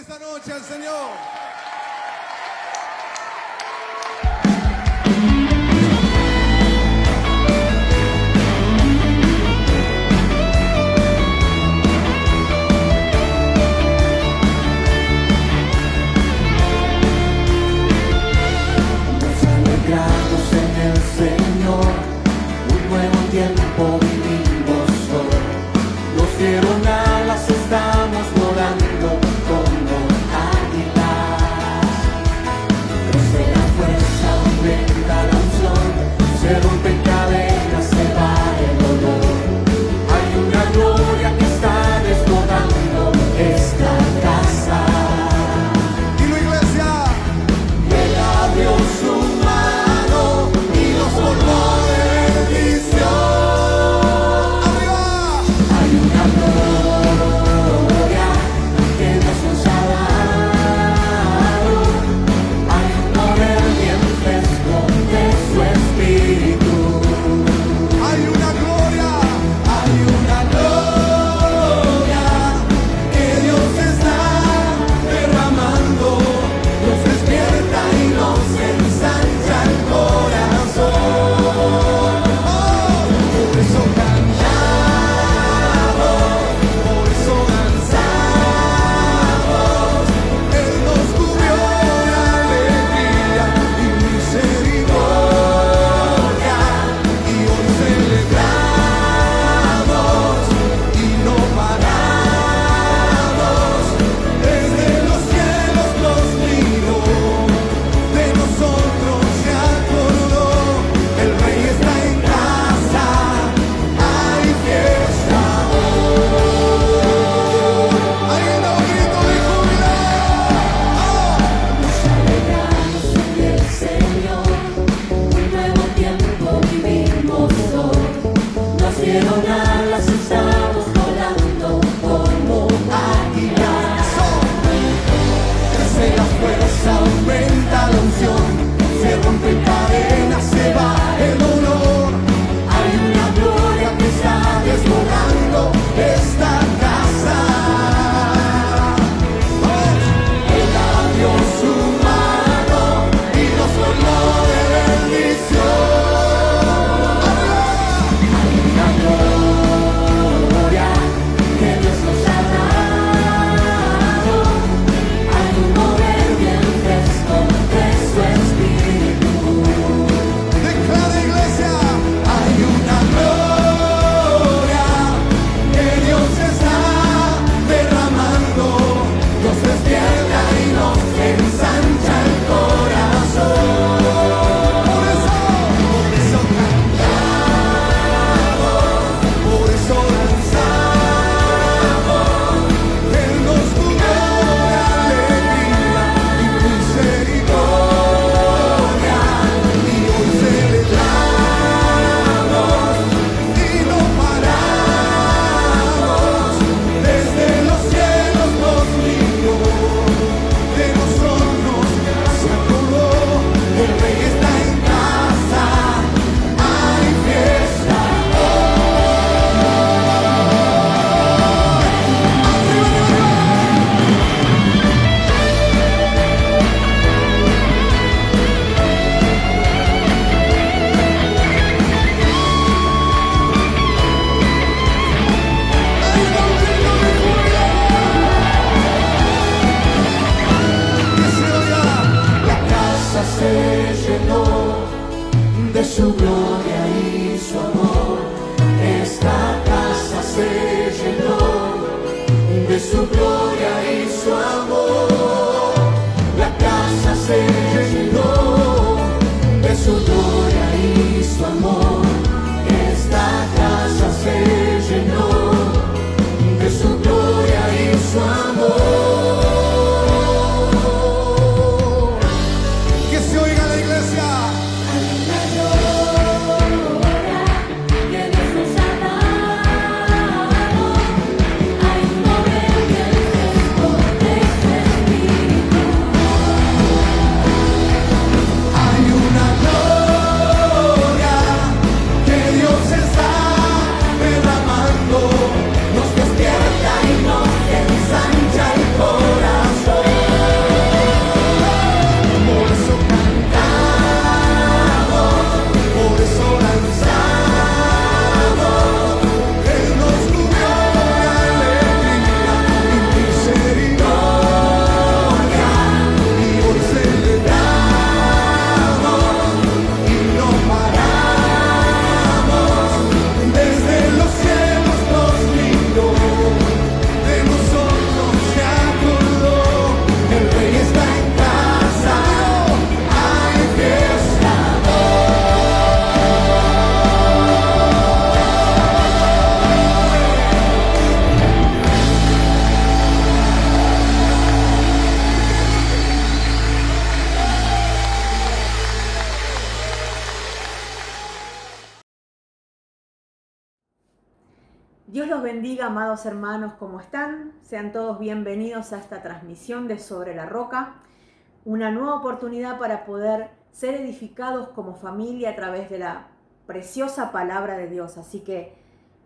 esta noche al Señor. Nos alegramos en el Señor, un nuevo tiempo vivimos hoy. Nos dieron alas, estamos volando como águilas. Crece la fuerza, aumenta la unción, se rompen cadenas, se va el dolor. Hay una gloria que está desbordando esta casa. Dilo, iglesia. Él abrió su mano y nos colmó de bendición. Arriba. Hay una gloria que Dios nos ha dado. Hay un poder bien fresco de su espíritu. Hay una gloria. Hay una gloria que Dios está derramando. Nos despierta y nos ensancha el corazón. Por eso cantamos, por eso danzamos. Él nos cubrió de alegría y misericordia. Y hoy celebramos y no paramos. Desde los cielos nos miró, de nosotros se acordó. El Rey está en casa, hay fiesta hoy. Alguien da un grito de júbilo. Nos alegramos en el Señor, un nuevo tiempo vivimos hoy. Nos dieron alas, estamos volando como águilas. Crece la fuerza, aumenta la unción, se rompen cadenas, se va el dolor. Hay una gloria que está desbordando esta casa. Él abrió su mano y nos colmó de bendición. Hay una gloria que Dios nos ha dado. Hay un poder bien fresco de su espíritu. Declara, iglesia. Hay una gloria que Dios está derramando. Nos despierta y nos ensancha el corazón. Por eso Cantamos, por eso danzamos. Él nos cubrió de alegría y misericordia. Y hoy celebramos Y no paramos. Desde los cielos nos miró, de nosotros se acordó. el Rey está en casa, hay fiesta Alguien da un grito de júbilo. Que se oiga. La casa se llenó de su gloria y su amor. Esta casa se llenó de su gloria y su amor. La casa se llenó de su gloria y su amor. Esta casa se llenó de su gloria y su amor. Que se oiga la iglesia. Hay una gloria que Dios nos ha dado. Hay un poder bien fresco de su Dios los bendiga, amados hermanos, ¿cómo están? Sean todos bienvenidos a esta transmisión de Sobre la Roca, una nueva oportunidad para poder ser edificados como familia a través de la preciosa palabra de Dios. Así que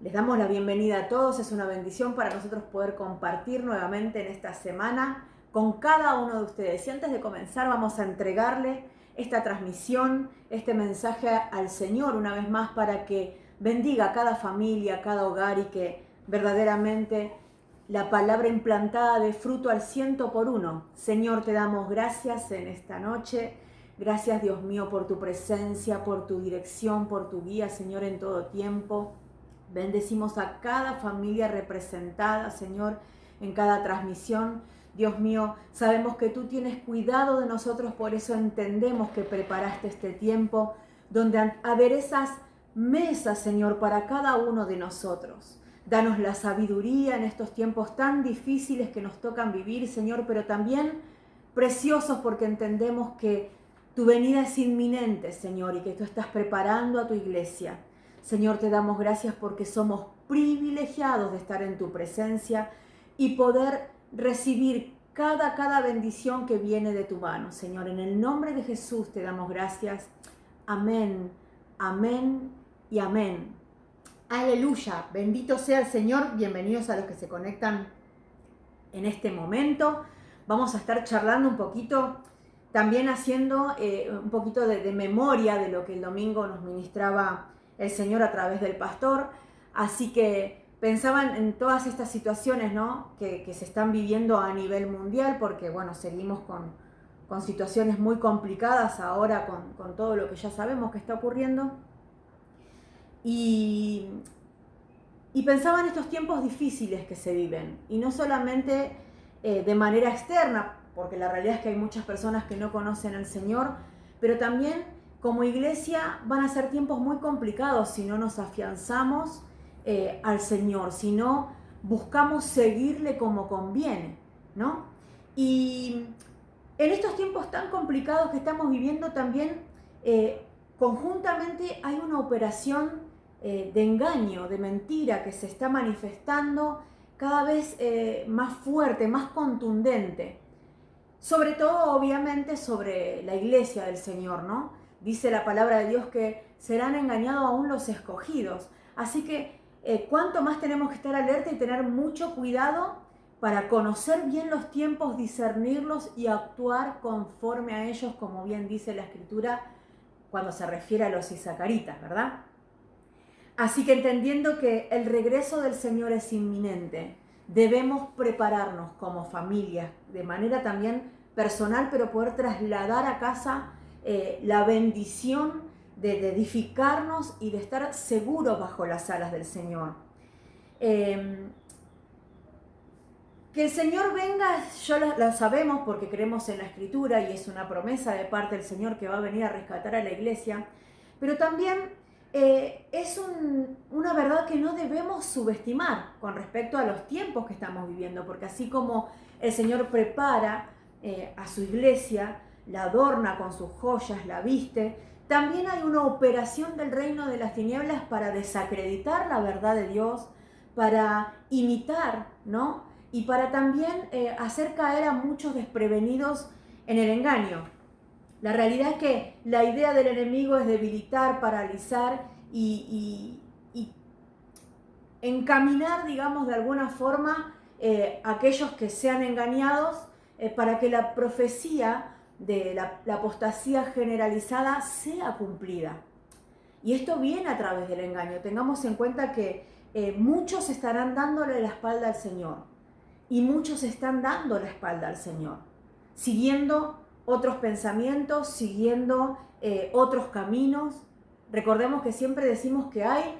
les damos la bienvenida a todos, es una bendición para nosotros poder compartir nuevamente en esta semana con cada uno de ustedes. Y antes de comenzar vamos a entregarle esta transmisión, este mensaje al Señor una vez más para que bendiga a cada familia, a cada hogar y que verdaderamente la palabra implantada dé fruto al 100 por 1. Señor, te damos gracias en esta noche. Gracias, Dios mío, por tu presencia, por tu dirección, por tu guía, Señor, en todo tiempo. Bendecimos a cada familia representada, Señor, en cada transmisión. Dios mío, sabemos que tú tienes cuidado de nosotros, por eso entendemos que preparaste este tiempo donde aderezas mesas, Señor, para cada uno de nosotros. Danos la sabiduría en estos tiempos tan difíciles que nos tocan vivir, Señor, pero también preciosos porque entendemos que tu venida es inminente, Señor, y que tú estás preparando a tu iglesia. Señor, te damos gracias porque somos privilegiados de estar en tu presencia y poder recibir cada bendición que viene de tu mano. Señor, en el nombre de Jesús te damos gracias. Amén, amén y amén. Aleluya, bendito sea el Señor. Bienvenidos a los que se conectan en este momento. Vamos a estar charlando un poquito, también haciendo un poquito de memoria de lo que el domingo nos ministraba el Señor a través del pastor. Así que pensaban en todas estas situaciones, ¿no? que se están viviendo a nivel mundial, porque bueno, seguimos con situaciones muy complicadas ahora con todo lo que ya sabemos que está ocurriendo. Y pensaba en estos tiempos difíciles que se viven, y no solamente de manera externa, porque la realidad es que hay muchas personas que no conocen al Señor, pero también como iglesia van a ser tiempos muy complicados si no nos afianzamos al Señor, si no buscamos seguirle como conviene, ¿no? Y en estos tiempos tan complicados que estamos viviendo también, conjuntamente hay una operación de engaño, de mentira que se está manifestando cada vez más fuerte, más contundente. Sobre todo, obviamente, sobre la iglesia del Señor, ¿no? Dice la palabra de Dios que serán engañados aún los escogidos. Así que, cuánto más tenemos que estar alerta y tener mucho cuidado para conocer bien los tiempos, discernirlos y actuar conforme a ellos, como bien dice la Escritura cuando se refiere a los isacaritas, ¿verdad? Así que entendiendo que el regreso del Señor es inminente, debemos prepararnos como familia, de manera también personal, pero poder trasladar a casa la bendición de edificarnos y de estar seguros bajo las alas del Señor. Que el Señor venga, ya lo sabemos porque creemos en la Escritura y es una promesa de parte del Señor que va a venir a rescatar a la iglesia, pero también es una verdad que no debemos subestimar con respecto a los tiempos que estamos viviendo, porque así como el Señor prepara a su iglesia, la adorna con sus joyas, la viste, también hay una operación del reino de las tinieblas para desacreditar la verdad de Dios, para imitar, ¿no? Y para también hacer caer a muchos desprevenidos en el engaño. La realidad es que la idea del enemigo es debilitar, paralizar y encaminar, digamos, de alguna forma aquellos que sean engañados para que la profecía de la apostasía generalizada sea cumplida. Y esto viene a través del engaño. Tengamos en cuenta que muchos estarán dándole la espalda al Señor y muchos están dando la espalda al Señor, siguiendo otros pensamientos, siguiendo otros caminos. Recordemos que siempre decimos que hay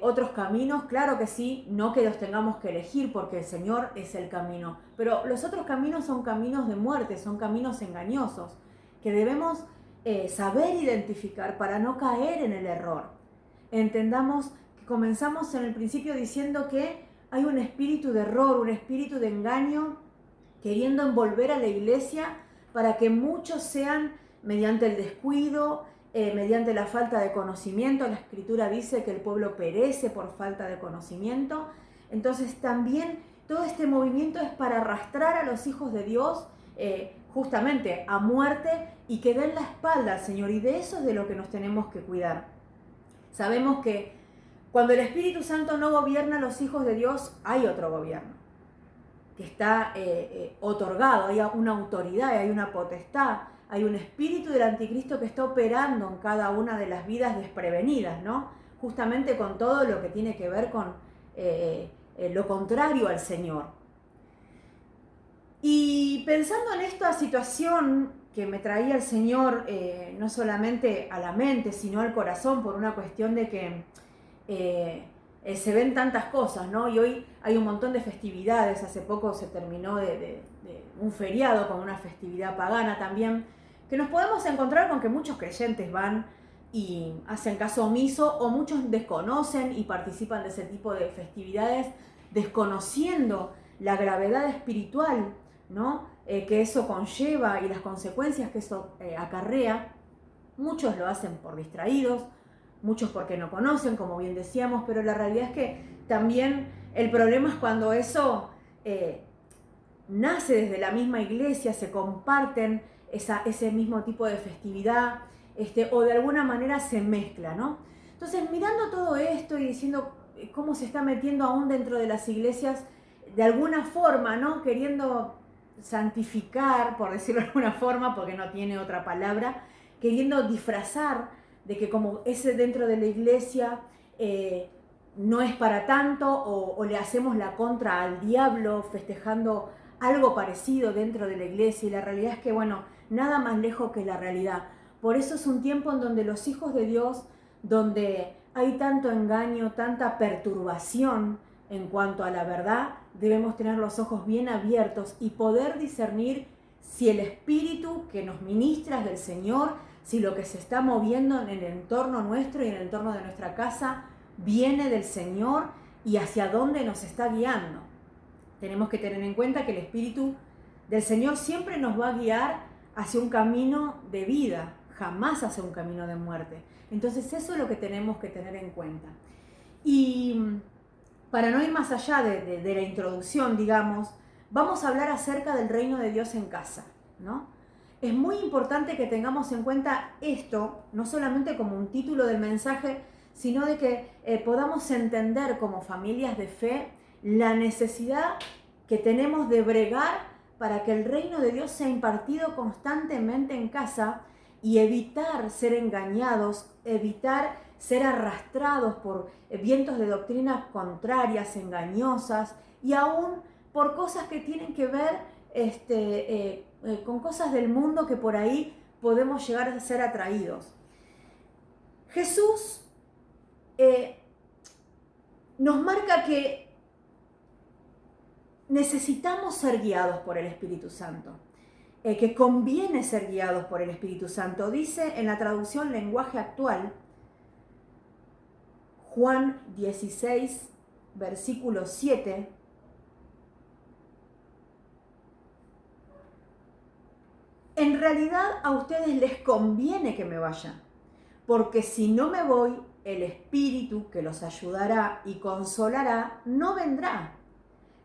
otros caminos, claro que sí, no que los tengamos que elegir porque el Señor es el camino, pero los otros caminos son caminos de muerte, son caminos engañosos que debemos saber identificar para no caer en el error. Entendamos que comenzamos en el principio diciendo que hay un espíritu de error, un espíritu de engaño queriendo envolver a la iglesia para que muchos sean, mediante el descuido, mediante la falta de conocimiento. La Escritura dice que el pueblo perece por falta de conocimiento. Entonces también todo este movimiento es para arrastrar a los hijos de Dios justamente a muerte y que den la espalda al Señor. Y de eso es de lo que nos tenemos que cuidar. Sabemos que cuando el Espíritu Santo no gobierna a los hijos de Dios, hay otro gobierno que está otorgado, hay una autoridad, hay una potestad, hay un espíritu del anticristo que está operando en cada una de las vidas desprevenidas, ¿no? Justamente con todo lo que tiene que ver con lo contrario al Señor. Y pensando en esta situación que me traía el Señor, no solamente a la mente, sino al corazón, por una cuestión de que se ven tantas cosas, ¿no? Y hoy hay un montón de festividades. Hace poco se terminó de un feriado con una festividad pagana también, que nos podemos encontrar con que muchos creyentes van y hacen caso omiso, o muchos desconocen y participan de ese tipo de festividades, desconociendo la gravedad espiritual, ¿no? Que eso conlleva y las consecuencias que eso acarrea. Muchos lo hacen por distraídos, muchos porque no conocen, como bien decíamos, pero la realidad es que también el problema es cuando eso nace desde la misma iglesia, se comparten ese mismo tipo de festividad, o de alguna manera se mezcla, ¿no? Entonces, mirando todo esto y diciendo cómo se está metiendo aún dentro de las iglesias, de alguna forma, ¿no? Queriendo santificar, por decirlo de alguna forma, porque no tiene otra palabra, queriendo disfrazar de que como ese dentro de la iglesia no es para tanto, o le hacemos la contra al diablo festejando algo parecido dentro de la iglesia. Y la realidad es que, bueno, nada más lejos que la realidad. Por eso es un tiempo en donde los hijos de Dios, donde hay tanto engaño, tanta perturbación en cuanto a la verdad, debemos tener los ojos bien abiertos y poder discernir si el espíritu que nos ministra es del Señor, si lo que se está moviendo en el entorno nuestro y en el entorno de nuestra casa viene del Señor y hacia dónde nos está guiando. Tenemos que tener en cuenta que el Espíritu del Señor siempre nos va a guiar hacia un camino de vida, jamás hacia un camino de muerte. Entonces eso es lo que tenemos que tener en cuenta. Y para no ir más allá de la introducción, digamos, vamos a hablar acerca del reino de Dios en casa, ¿no? Es muy importante que tengamos en cuenta esto, no solamente como un título del mensaje, sino de que podamos entender como familias de fe la necesidad que tenemos de bregar para que el reino de Dios sea impartido constantemente en casa y evitar ser engañados, evitar ser arrastrados por vientos de doctrinas contrarias, engañosas, y aún por cosas que tienen que ver con cosas del mundo que por ahí podemos llegar a ser atraídos. Jesús nos marca que necesitamos ser guiados por el Espíritu Santo, que conviene ser guiados por el Espíritu Santo. Dice en la traducción lenguaje actual, Juan 16, versículo 7, en realidad a ustedes les conviene que me vaya, porque si no me voy, el Espíritu que los ayudará y consolará no vendrá.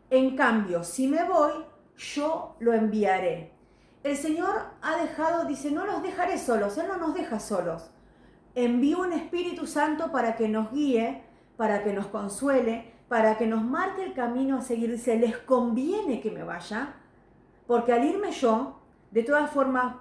En cambio, si me voy, yo lo enviaré. El Señor ha dejado, dice, no los dejaré solos, Él no nos deja solos. Envío un Espíritu Santo para que nos guíe, para que nos consuele, para que nos marque el camino a seguir. Dice, les conviene que me vaya, porque al irme yo, de todas formas,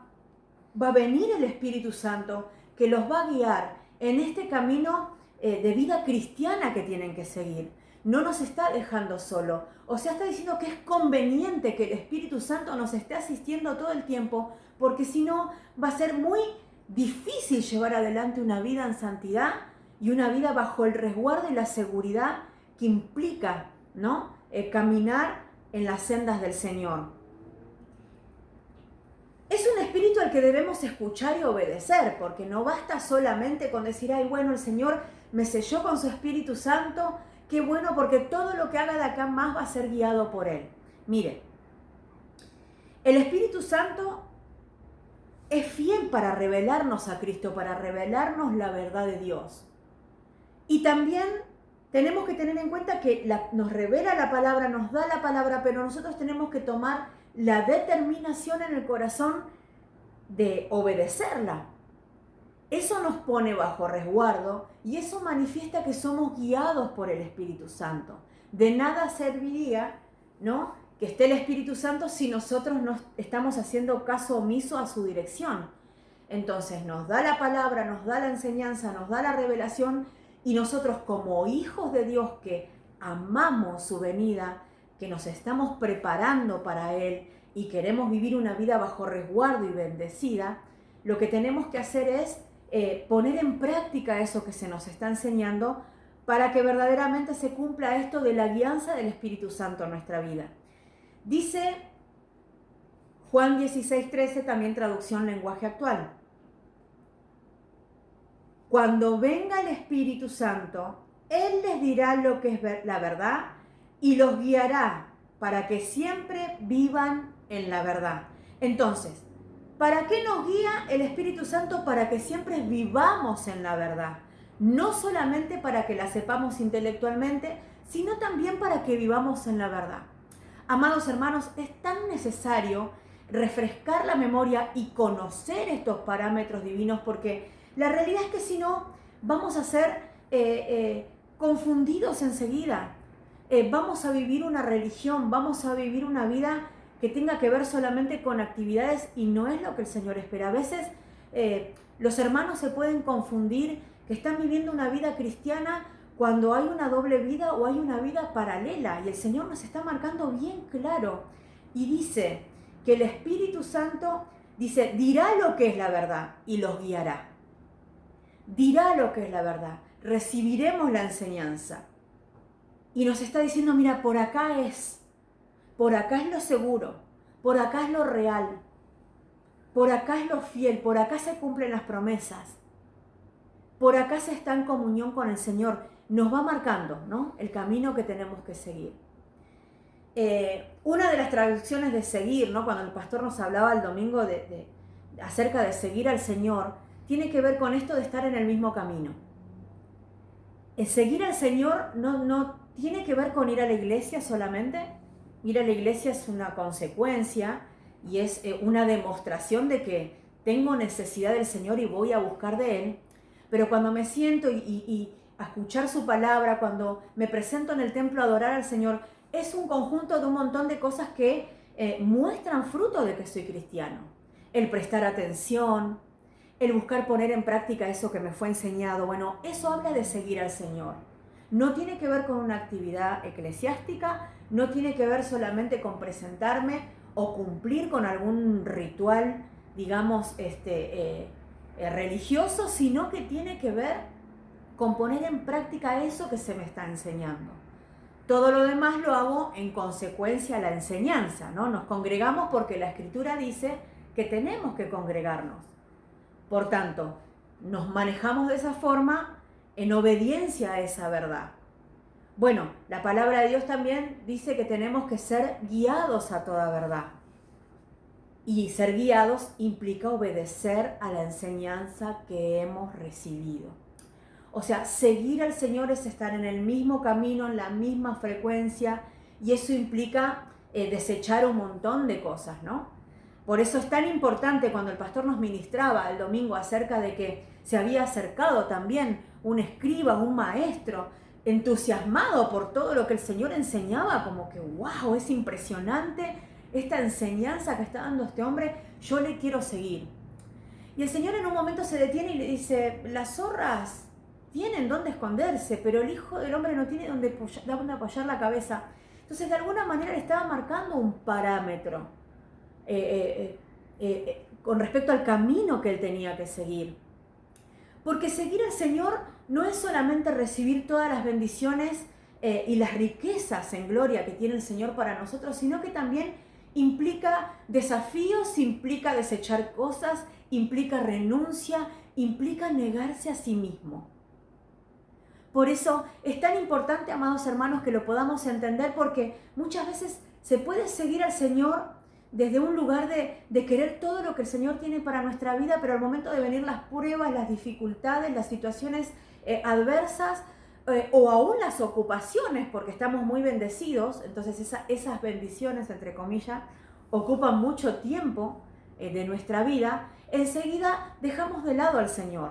va a venir el Espíritu Santo que los va a guiar en este camino de vida cristiana que tienen que seguir. No nos está dejando solo. O sea, está diciendo que es conveniente que el Espíritu Santo nos esté asistiendo todo el tiempo, porque si no, va a ser muy difícil llevar adelante una vida en santidad y una vida bajo el resguardo y la seguridad que implica, ¿no? Caminar en las sendas del Señor. Es un espíritu al que debemos escuchar y obedecer, porque no basta solamente con decir, ay, bueno, el Señor me selló con su Espíritu Santo, qué bueno, porque todo lo que haga de acá más va a ser guiado por Él. Mire, el Espíritu Santo es fiel para revelarnos a Cristo, para revelarnos la verdad de Dios. Y también tenemos que tener en cuenta que nos revela la palabra, nos da la palabra, pero nosotros tenemos que tomar la determinación en el corazón de obedecerla. Eso nos pone bajo resguardo y eso manifiesta que somos guiados por el Espíritu Santo. De nada serviría, ¿no?, que esté el Espíritu Santo si nosotros no estamos haciendo caso omiso a su dirección. Entonces nos da la palabra, nos da la enseñanza, nos da la revelación, y nosotros como hijos de Dios que amamos su venida, que nos estamos preparando para Él y queremos vivir una vida bajo resguardo y bendecida, lo que tenemos que hacer es poner en práctica eso que se nos está enseñando para que verdaderamente se cumpla esto de la guianza del Espíritu Santo en nuestra vida. Dice Juan 16:13, también traducción lenguaje actual: cuando venga el Espíritu Santo, Él les dirá lo que es la verdad y los guiará para que siempre vivan en la verdad. Entonces, ¿para qué nos guía el Espíritu Santo? Para que siempre vivamos en la verdad. No solamente para que la sepamos intelectualmente, sino también para que vivamos en la verdad. Amados hermanos, es tan necesario refrescar la memoria y conocer estos parámetros divinos, porque la realidad es que si no, vamos a ser confundidos enseguida. Vamos a vivir una religión, vamos a vivir una vida que tenga que ver solamente con actividades y no es lo que el Señor espera. A veces los hermanos se pueden confundir que están viviendo una vida cristiana cuando hay una doble vida o hay una vida paralela, y el Señor nos está marcando bien claro y dice que el Espíritu Santo dirá lo que es la verdad y los guiará. Dirá lo que es la verdad, recibiremos la enseñanza y nos está diciendo, mira, por acá es lo seguro, por acá es lo real, por acá es lo fiel, por acá se cumplen las promesas, por acá se está en comunión con el Señor. Nos va marcando, ¿no?, el camino que tenemos que seguir. Una de las traducciones de seguir, ¿no?, cuando el pastor nos hablaba el domingo acerca de seguir al Señor, tiene que ver con esto de estar en el mismo camino. Seguir al Señor no tiene que ver con ir a la iglesia solamente. Ir a la iglesia es una consecuencia y es una demostración de que tengo necesidad del Señor y voy a buscar de Él. Pero cuando me siento y a escuchar su palabra, cuando me presento en el templo a adorar al Señor, es un conjunto de un montón de cosas que muestran fruto de que soy cristiano. El prestar atención, el buscar poner en práctica eso que me fue enseñado. Bueno, eso habla de seguir al Señor. No tiene que ver con una actividad eclesiástica, no tiene que ver solamente con presentarme o cumplir con algún ritual, digamos, religioso, sino que tiene que ver con poner en práctica eso que se me está enseñando. Todo lo demás lo hago en consecuencia a la enseñanza, ¿no? Nos congregamos porque la Escritura dice que tenemos que congregarnos. Por tanto, nos manejamos de esa forma en obediencia a esa verdad. Bueno, la palabra de Dios también dice que tenemos que ser guiados a toda verdad. Y ser guiados implica obedecer a la enseñanza que hemos recibido. O sea, seguir al Señor es estar en el mismo camino, en la misma frecuencia, y eso implica desechar un montón de cosas, ¿no? Por eso es tan importante cuando el pastor nos ministraba el domingo acerca de que se había acercado también un escriba, un maestro, entusiasmado por todo lo que el Señor enseñaba, como que wow, es impresionante esta enseñanza que está dando este hombre, yo le quiero seguir. Y el Señor en un momento se detiene y le dice, las zorras tienen dónde esconderse, pero el Hijo del Hombre no tiene dónde apoyar la cabeza. Entonces de alguna manera le estaba marcando un parámetro con respecto al camino que él tenía que seguir. Porque seguir al Señor no es solamente recibir todas las bendiciones y las riquezas en gloria que tiene el Señor para nosotros, sino que también implica desafíos, implica desechar cosas, implica renuncia, implica negarse a sí mismo. Por eso es tan importante, amados hermanos, que lo podamos entender, porque muchas veces se puede seguir al Señor desde un lugar de querer todo lo que el Señor tiene para nuestra vida, pero al momento de venir las pruebas, las dificultades, las situaciones adversas, o aún las ocupaciones, porque estamos muy bendecidos, entonces esas bendiciones, entre comillas, ocupan mucho tiempo de nuestra vida, enseguida dejamos de lado al Señor.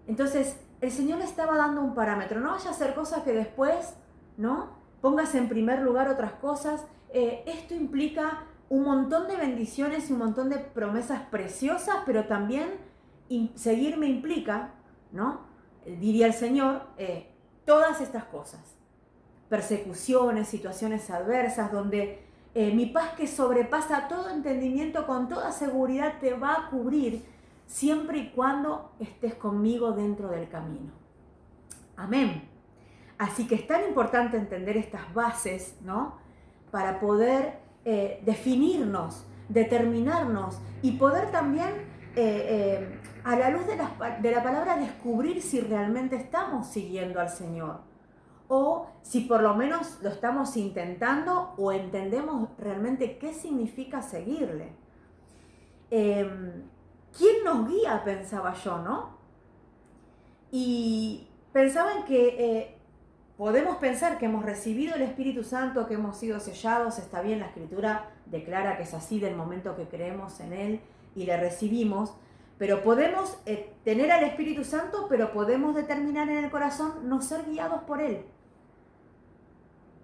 Entonces, el Señor le estaba dando un parámetro. No vaya a hacer cosas que después, ¿no?, pongas en primer lugar otras cosas. Esto implica un montón de bendiciones y un montón de promesas preciosas, pero también seguirme implica, ¿no?, diría el Señor, todas estas cosas. Persecuciones, situaciones adversas, donde mi paz que sobrepasa todo entendimiento con toda seguridad te va a cubrir siempre y cuando estés conmigo dentro del camino. Amén. Así que es tan importante entender estas bases, ¿no?, para poder definirnos, determinarnos y poder también a la luz de la palabra descubrir si realmente estamos siguiendo al Señor o si por lo menos lo estamos intentando o entendemos realmente qué significa seguirle. ¿Quién nos guía?, pensaba yo, ¿no? Y pensaba en que podemos pensar que hemos recibido el Espíritu Santo, que hemos sido sellados. Está bien, la Escritura declara que es así del momento que creemos en Él y le recibimos, pero podemos tener al Espíritu Santo, pero podemos determinar en el corazón no ser guiados por Él.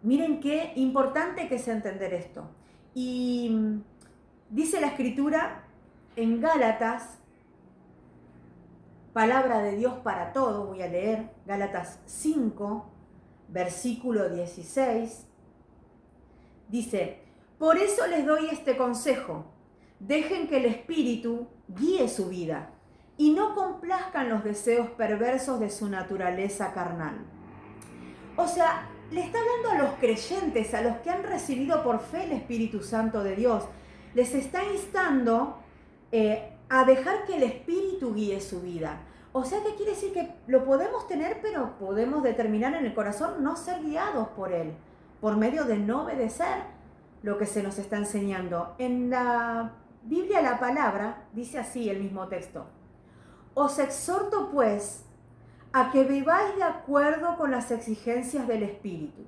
Miren qué importante que es entender esto. Y dice la Escritura en Gálatas, palabra de Dios para todos, voy a leer Gálatas 5, versículo 16, dice: por eso les doy este consejo, dejen que el Espíritu guíe su vida y no complazcan los deseos perversos de su naturaleza carnal. O sea, le está hablando a los creyentes, a los que han recibido por fe el Espíritu Santo de Dios. Les está instando a dejar que el Espíritu guíe su vida. O sea, que quiere decir que lo podemos tener, pero podemos determinar en el corazón no ser guiados por Él, por medio de no obedecer lo que se nos está enseñando. En la Biblia, la palabra dice así, el mismo texto: os exhorto pues a que viváis de acuerdo con las exigencias del Espíritu,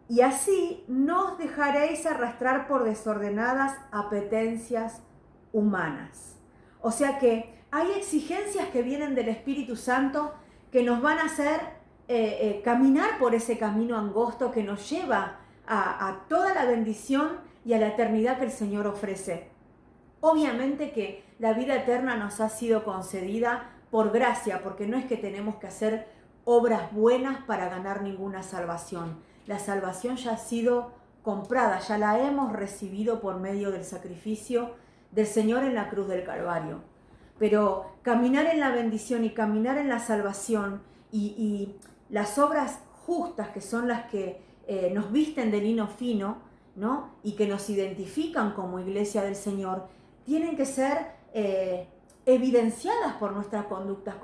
y así no os dejaréis arrastrar por desordenadas apetencias humanas. O sea que hay exigencias que vienen del Espíritu Santo que nos van a hacer caminar por ese camino angosto que nos lleva a toda la bendición y a la eternidad que el Señor ofrece. Obviamente que la vida eterna nos ha sido concedida por gracia, porque no es que tenemos que hacer obras buenas para ganar ninguna salvación. La salvación ya ha sido comprada, ya la hemos recibido por medio del sacrificio del Señor en la cruz del Calvario. Pero caminar en la bendición y caminar en la salvación y las obras justas, que son las que nos visten de lino fino, ¿no?, y que nos identifican como iglesia del Señor, tienen que ser evidenciadas por nuestras conductas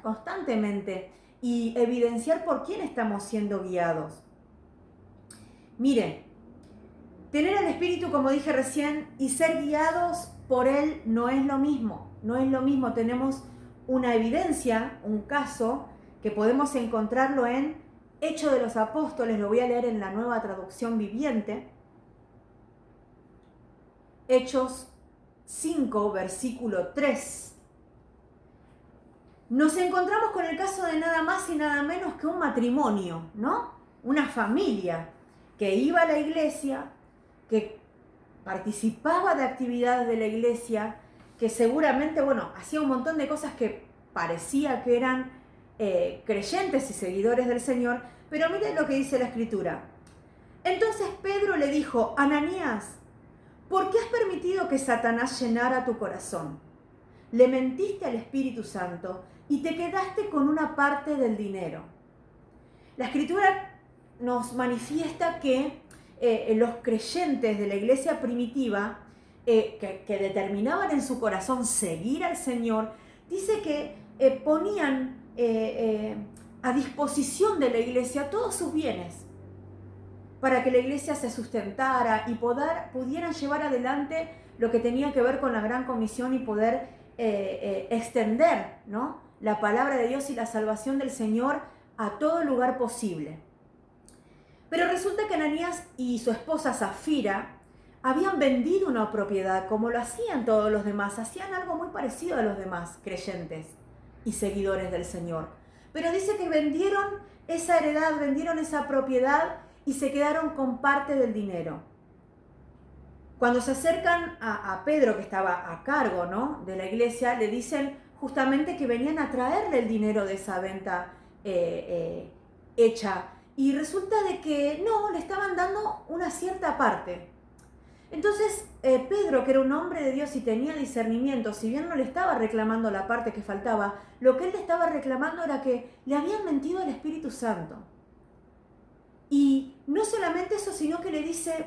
constantemente y evidenciar por quién estamos siendo guiados. Miren, tener el Espíritu, como dije recién, y ser guiados por Él no es lo mismo. No es lo mismo. Tenemos una evidencia, un caso, que podemos encontrarlo en Hechos de los Apóstoles. Lo voy a leer en la Nueva Traducción Viviente. Hechos 5, versículo 3. Nos encontramos con el caso de nada más y nada menos que un matrimonio, ¿no? Una familia que iba a la iglesia, que participaba de actividades de la iglesia, que seguramente, hacía un montón de cosas que parecía que eran creyentes y seguidores del Señor, pero miren lo que dice la Escritura. Entonces Pedro le dijo: Ananías, ¿por qué has permitido que Satanás llenara tu corazón? Le mentiste al Espíritu Santo y te quedaste con una parte del dinero. La Escritura nos manifiesta que los creyentes de la iglesia primitiva, que determinaban en su corazón seguir al Señor, dice que ponían a disposición de la iglesia todos sus bienes. para que la iglesia se sustentara y pudieran llevar adelante lo que tenía que ver con la gran comisión y poder extender, ¿no?, la palabra de Dios y la salvación del Señor a todo lugar posible. Pero resulta que Ananías y su esposa Zafira habían vendido una propiedad como lo hacían todos los demás, hacían algo muy parecido a los demás creyentes y seguidores del Señor. Pero dice que vendieron esa heredad, vendieron esa propiedad y se quedaron con parte del dinero. Cuando se acercan a Pedro, que estaba a cargo, ¿no?, de la iglesia, le dicen justamente que venían a traerle el dinero de esa venta hecha. Y resulta de que no, le estaban dando una cierta parte. Entonces Pedro, que era un hombre de Dios y tenía discernimiento, si bien no le estaba reclamando la parte que faltaba, lo que él le estaba reclamando era que le habían mentido al Espíritu Santo. Y no solamente eso, sino que le dice: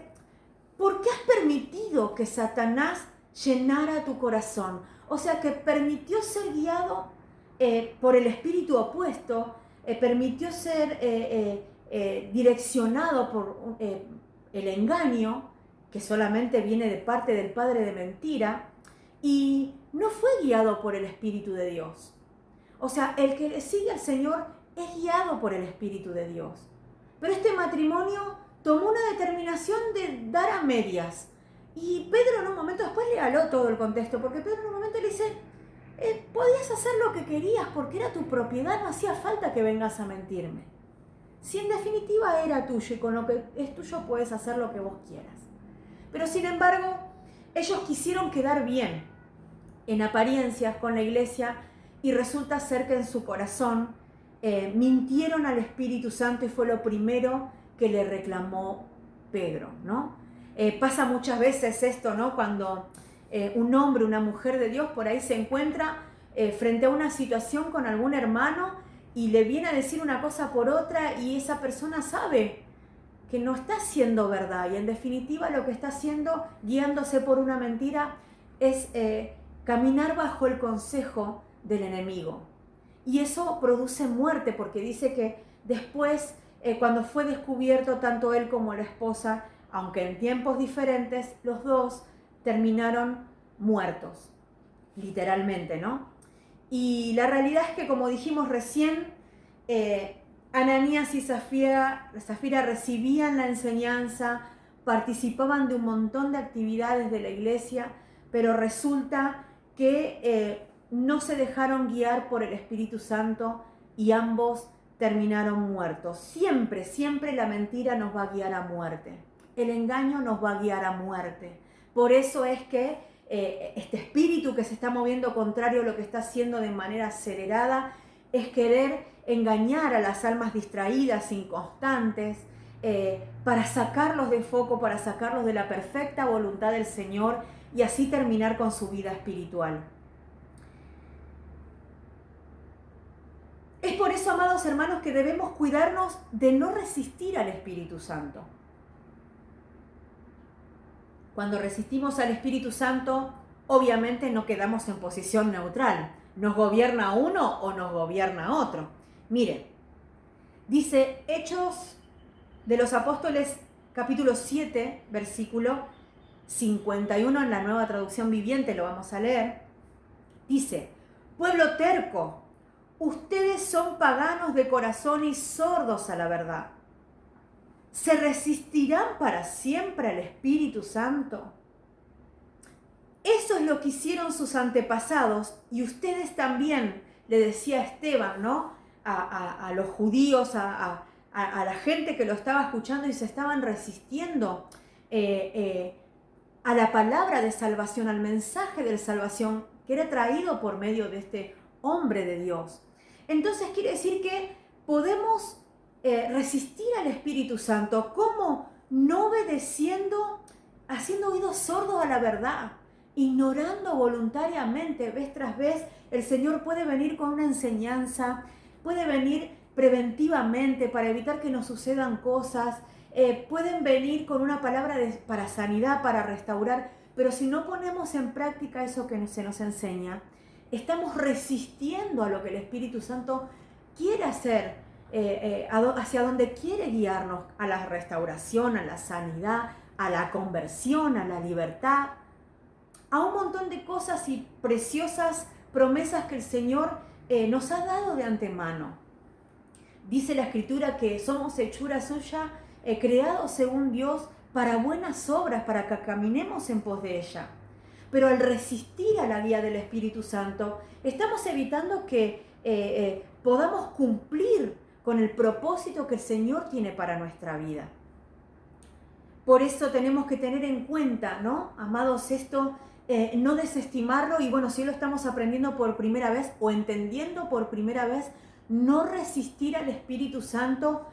¿por qué has permitido que Satanás llenara tu corazón? O sea, que permitió ser guiado por el espíritu opuesto, permitió ser direccionado por el engaño, que solamente viene de parte del padre de mentira, y no fue guiado por el Espíritu de Dios. O sea, el que le sigue al Señor es guiado por el Espíritu de Dios. Pero este matrimonio tomó una determinación de dar a medias. Y Pedro en un momento, después le habló todo el contexto, porque Pedro en un momento le dice: podías hacer lo que querías porque era tu propiedad, no hacía falta que vengas a mentirme. Si en definitiva era tuyo y con lo que es tuyo puedes hacer lo que vos quieras. Pero sin embargo, ellos quisieron quedar bien en apariencias con la iglesia y resulta ser que en su corazón mintieron al Espíritu Santo y fue lo primero que le reclamó Pedro, ¿no? Pasa muchas veces esto, ¿no?, cuando un hombre, una mujer de Dios por ahí se encuentra frente a una situación con algún hermano y le viene a decir una cosa por otra y esa persona sabe que no está haciendo verdad y en definitiva lo que está haciendo, guiándose por una mentira, es caminar bajo el consejo del enemigo. Y eso produce muerte, porque dice que después, cuando fue descubierto tanto él como la esposa, aunque en tiempos diferentes, los dos terminaron muertos, literalmente, ¿no? Y la realidad es que, como dijimos recién, Ananías y Zafira recibían la enseñanza, participaban de un montón de actividades de la iglesia, pero resulta que no se dejaron guiar por el Espíritu Santo y ambos terminaron muertos. Siempre, siempre la mentira nos va a guiar a muerte. El engaño nos va a guiar a muerte. Por eso es que este espíritu que se está moviendo contrario a lo que está haciendo de manera acelerada es querer engañar a las almas distraídas, inconstantes, para sacarlos de foco, para sacarlos de la perfecta voluntad del Señor y así terminar con su vida espiritual. Es por eso, amados hermanos, que debemos cuidarnos de no resistir al Espíritu Santo. Cuando resistimos al Espíritu Santo, obviamente no quedamos en posición neutral. ¿Nos gobierna uno o nos gobierna otro? Miren, dice Hechos de los Apóstoles, capítulo 7, versículo 51, en la Nueva Traducción Viviente, lo vamos a leer. Dice: pueblo terco, ustedes son paganos de corazón y sordos a la verdad. ¿Se resistirán para siempre al Espíritu Santo? Eso es lo que hicieron sus antepasados y ustedes también, le decía Esteban, ¿no?, a los judíos, a la gente que lo estaba escuchando y se estaban resistiendo a la palabra de salvación, al mensaje de salvación que era traído por medio de este hombre de Dios. Entonces quiere decir que podemos resistir al Espíritu Santo. ¿Cómo? No obedeciendo, haciendo oídos sordos a la verdad, ignorando voluntariamente vez tras vez. El Señor puede venir con una enseñanza, puede venir preventivamente para evitar que nos sucedan cosas, pueden venir con una palabra para sanidad, para restaurar, pero si no ponemos en práctica eso que se nos enseña, estamos resistiendo a lo que el Espíritu Santo quiere hacer hacia donde quiere guiarnos, a la restauración, a la sanidad, a la conversión, a la libertad, a un montón de cosas y preciosas promesas que el Señor nos ha dado de antemano. Dice la Escritura que somos hechura suya, creados según Dios para buenas obras, para que caminemos en pos de ella. Pero al resistir a la guía del Espíritu Santo, estamos evitando que podamos cumplir con el propósito que el Señor tiene para nuestra vida. Por eso tenemos que tener en cuenta, ¿no? Amados, esto, no desestimarlo y bueno, si lo estamos aprendiendo por primera vez o entendiendo por primera vez, no resistir al Espíritu Santo,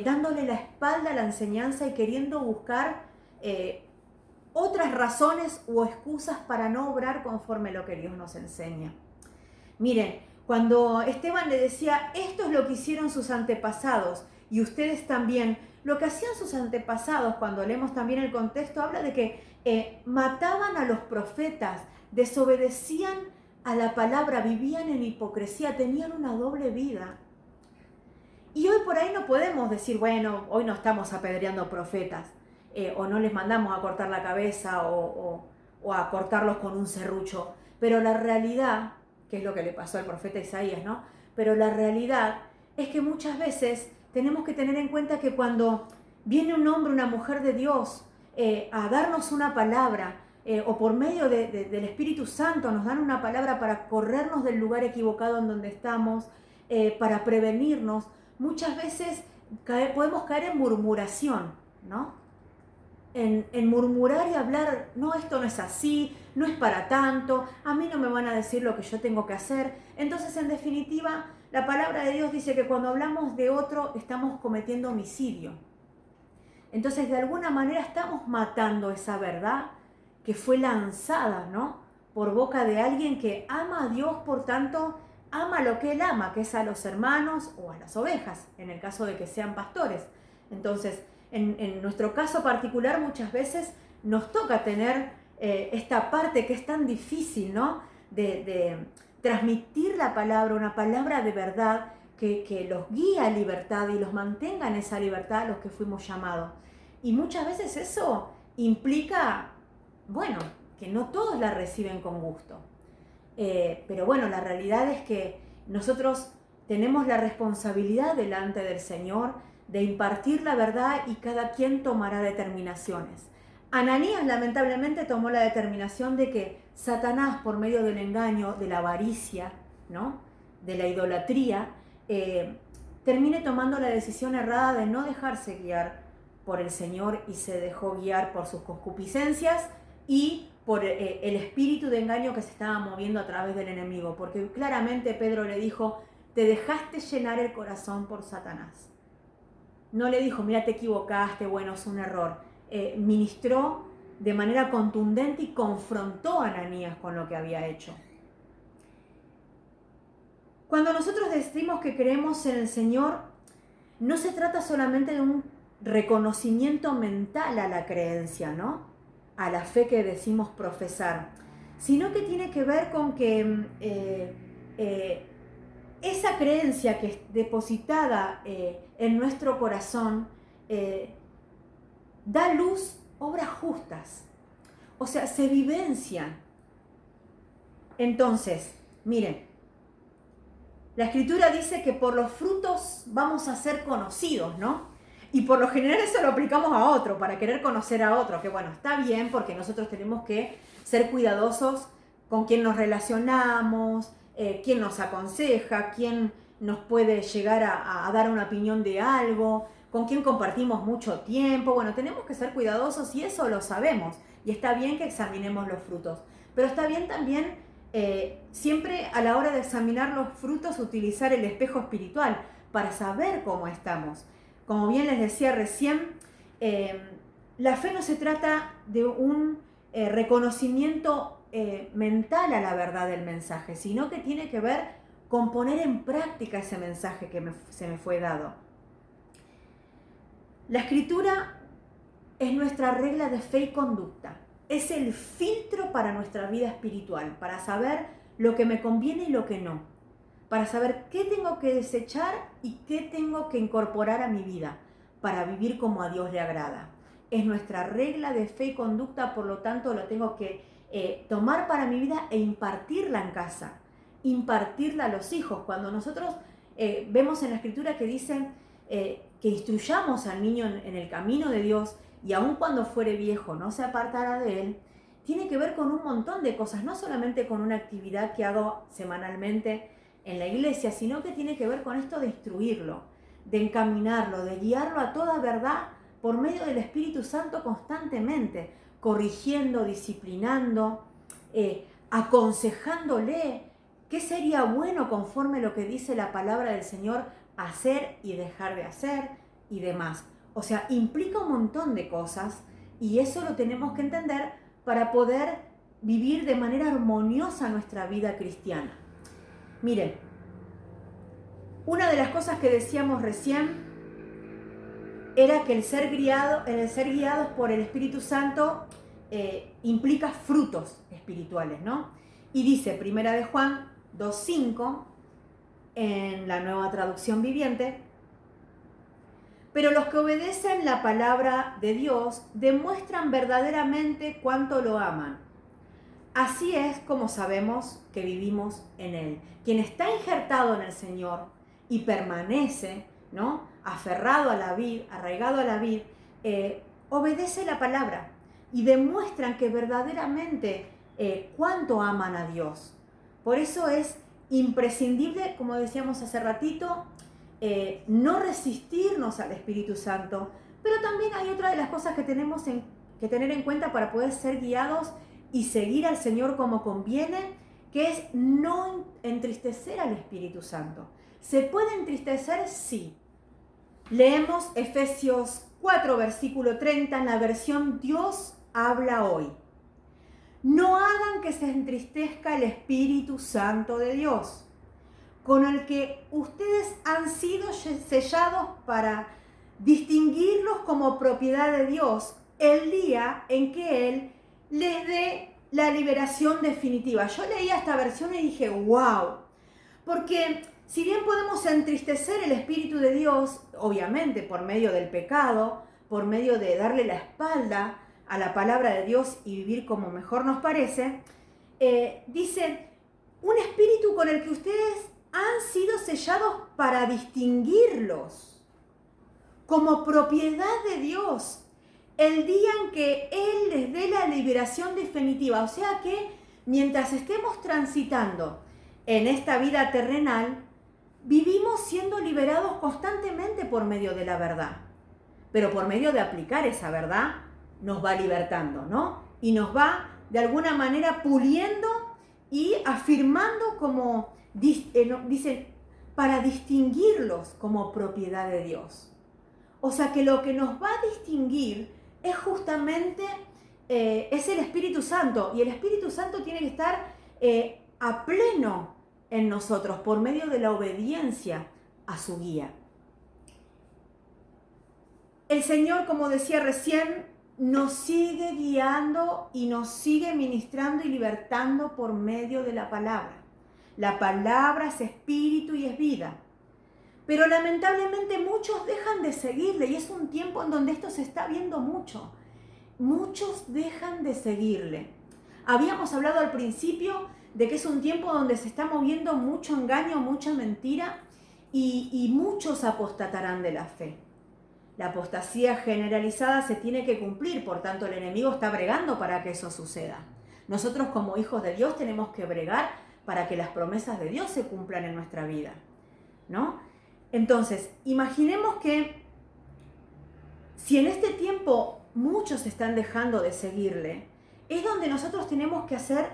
dándole la espalda a la enseñanza y queriendo buscar otras razones o excusas para no obrar conforme a lo que Dios nos enseña. Miren, cuando Esteban le decía, esto es lo que hicieron sus antepasados y ustedes también, lo que hacían sus antepasados, cuando leemos también el contexto, habla de que mataban a los profetas, desobedecían a la palabra, vivían en hipocresía, tenían una doble vida. Y hoy por ahí no podemos decir, bueno, hoy no estamos apedreando profetas, o no les mandamos a cortar la cabeza o a cortarlos con un serrucho. Pero la realidad, que es lo que le pasó al profeta Isaías, ¿no? Pero la realidad es que muchas veces tenemos que tener en cuenta que cuando viene un hombre, una mujer de Dios a darnos una palabra, o por medio del Espíritu Santo nos dan una palabra para corrernos del lugar equivocado en donde estamos, para prevenirnos, muchas veces podemos caer en murmuración, ¿no? En murmurar y hablar, no, esto no es así, no es para tanto, a mí no me van a decir lo que yo tengo que hacer. Entonces, en definitiva, la palabra de Dios dice que cuando hablamos de otro estamos cometiendo homicidio. Entonces, de alguna manera estamos matando esa verdad que fue lanzada, ¿no? Por boca de alguien que ama a Dios, por tanto, ama lo que Él ama, que es a los hermanos o a las ovejas, en el caso de que sean pastores. Entonces, en nuestro caso particular, muchas veces nos toca tener esta parte que es tan difícil, ¿no? De transmitir la palabra, una palabra de verdad que los guía a libertad y los mantenga en esa libertad a los que fuimos llamados. Y muchas veces eso implica, bueno, que no todos la reciben con gusto. Pero bueno, la realidad es que nosotros tenemos la responsabilidad delante del Señor de impartir la verdad y cada quien tomará determinaciones. Ananías lamentablemente tomó la determinación de que Satanás, por medio del engaño, de la avaricia, ¿no? De la idolatría, termine tomando la decisión errada de no dejarse guiar por el Señor y se dejó guiar por sus concupiscencias y por el espíritu de engaño que se estaba moviendo a través del enemigo. Porque claramente Pedro le dijo, te dejaste llenar el corazón por Satanás. No le dijo, mira, te equivocaste, bueno, es un error. Ministró de manera contundente y confrontó a Ananías con lo que había hecho. Cuando nosotros decimos que creemos en el Señor, no se trata solamente de un reconocimiento mental a la creencia, ¿no? A la fe que decimos profesar, sino que tiene que ver con que esa creencia que es depositada en nuestro corazón da luz obras justas, o sea, se vivencian. Entonces, miren, la Escritura dice que por los frutos vamos a ser conocidos, ¿no? Y por lo general eso lo aplicamos a otro, para querer conocer a otro, que bueno, está bien porque nosotros tenemos que ser cuidadosos con quién nos relacionamos, quién nos aconseja, quién nos puede llegar a dar una opinión de algo, con quién compartimos mucho tiempo. Bueno, tenemos que ser cuidadosos y eso lo sabemos. Y está bien que examinemos los frutos. Pero está bien también siempre a la hora de examinar los frutos utilizar el espejo espiritual para saber cómo estamos. Como bien les decía recién, la fe no se trata de un reconocimiento mental a la verdad del mensaje, sino que tiene que ver con poner en práctica ese mensaje que se me fue dado. La Escritura es nuestra regla de fe y conducta. Es el filtro para nuestra vida espiritual, para saber lo que me conviene y lo que no. para saber qué tengo que desechar y qué tengo que incorporar a mi vida para vivir como a Dios le agrada. Es nuestra regla de fe y conducta, por lo tanto lo tengo que tomar para mi vida e impartirla en casa, impartirla a los hijos. Cuando nosotros vemos en la Escritura que dicen que instruyamos al niño en el camino de Dios y aun cuando fuere viejo no se apartará de él, tiene que ver con un montón de cosas, no solamente con una actividad que hago semanalmente en la iglesia, sino que tiene que ver con esto de instruirlo, de encaminarlo, de guiarlo a toda verdad por medio del Espíritu Santo constantemente, corrigiendo, disciplinando, aconsejándole qué sería bueno conforme lo que dice la palabra del Señor, hacer y dejar de hacer y demás. O sea, implica un montón de cosas y eso lo tenemos que entender para poder vivir de manera armoniosa nuestra vida cristiana. Miren, una de las cosas que decíamos recién era que el ser guiados por el Espíritu Santo implica frutos espirituales, ¿no? Y dice, 1 de Juan 2:5, en la Nueva Traducción Viviente, pero los que obedecen la palabra de Dios demuestran verdaderamente cuánto lo aman. Así es como sabemos que vivimos en Él. Quien está injertado en el Señor y permanece, ¿no?, aferrado a la vid, arraigado a la vid, obedece la palabra y demuestran que verdaderamente cuánto aman a Dios. Por eso es imprescindible, como decíamos hace ratito, no resistirnos al Espíritu Santo, pero también hay otra de las cosas que tenemos que tener en cuenta para poder ser guiados y seguir al Señor como conviene, que es no entristecer al Espíritu Santo. ¿Se puede entristecer? Sí. Leemos Efesios 4, versículo 30, en la versión Dios habla hoy. No hagan que se entristezca el Espíritu Santo de Dios, con el que ustedes han sido sellados para distinguirlos como propiedad de Dios el día en que Él les dé la liberación definitiva. Yo leía esta versión y dije, wow, porque si bien podemos entristecer el Espíritu de Dios, obviamente por medio del pecado, por medio de darle la espalda a la palabra de Dios y vivir como mejor nos parece, dice, un espíritu con el que ustedes han sido sellados para distinguirlos como propiedad de Dios el día en que Él les dé la liberación definitiva. O sea que mientras estemos transitando en esta vida terrenal, vivimos siendo liberados constantemente por medio de la verdad. Pero por medio de aplicar esa verdad, nos va libertando, ¿no? Y nos va de alguna manera puliendo y afirmando como, dice, para distinguirlos como propiedad de Dios. O sea que lo que nos va a distinguir es justamente, es el Espíritu Santo. Y el Espíritu Santo tiene que estar a pleno en nosotros por medio de la obediencia a su guía. El Señor, como decía recién, nos sigue guiando y nos sigue ministrando y libertando por medio de la palabra. La palabra es espíritu y es vida. Pero lamentablemente muchos dejan de seguirle y es un tiempo en donde esto se está viendo mucho. Muchos dejan de seguirle. Habíamos hablado al principio de que es un tiempo donde se está moviendo mucho engaño, mucha mentira y muchos apostatarán de la fe. La apostasía generalizada se tiene que cumplir, por tanto el enemigo está bregando para que eso suceda. Nosotros como hijos de Dios tenemos que bregar para que las promesas de Dios se cumplan en nuestra vida, ¿no? Entonces, imaginemos que si en este tiempo muchos están dejando de seguirle, es donde nosotros tenemos que hacer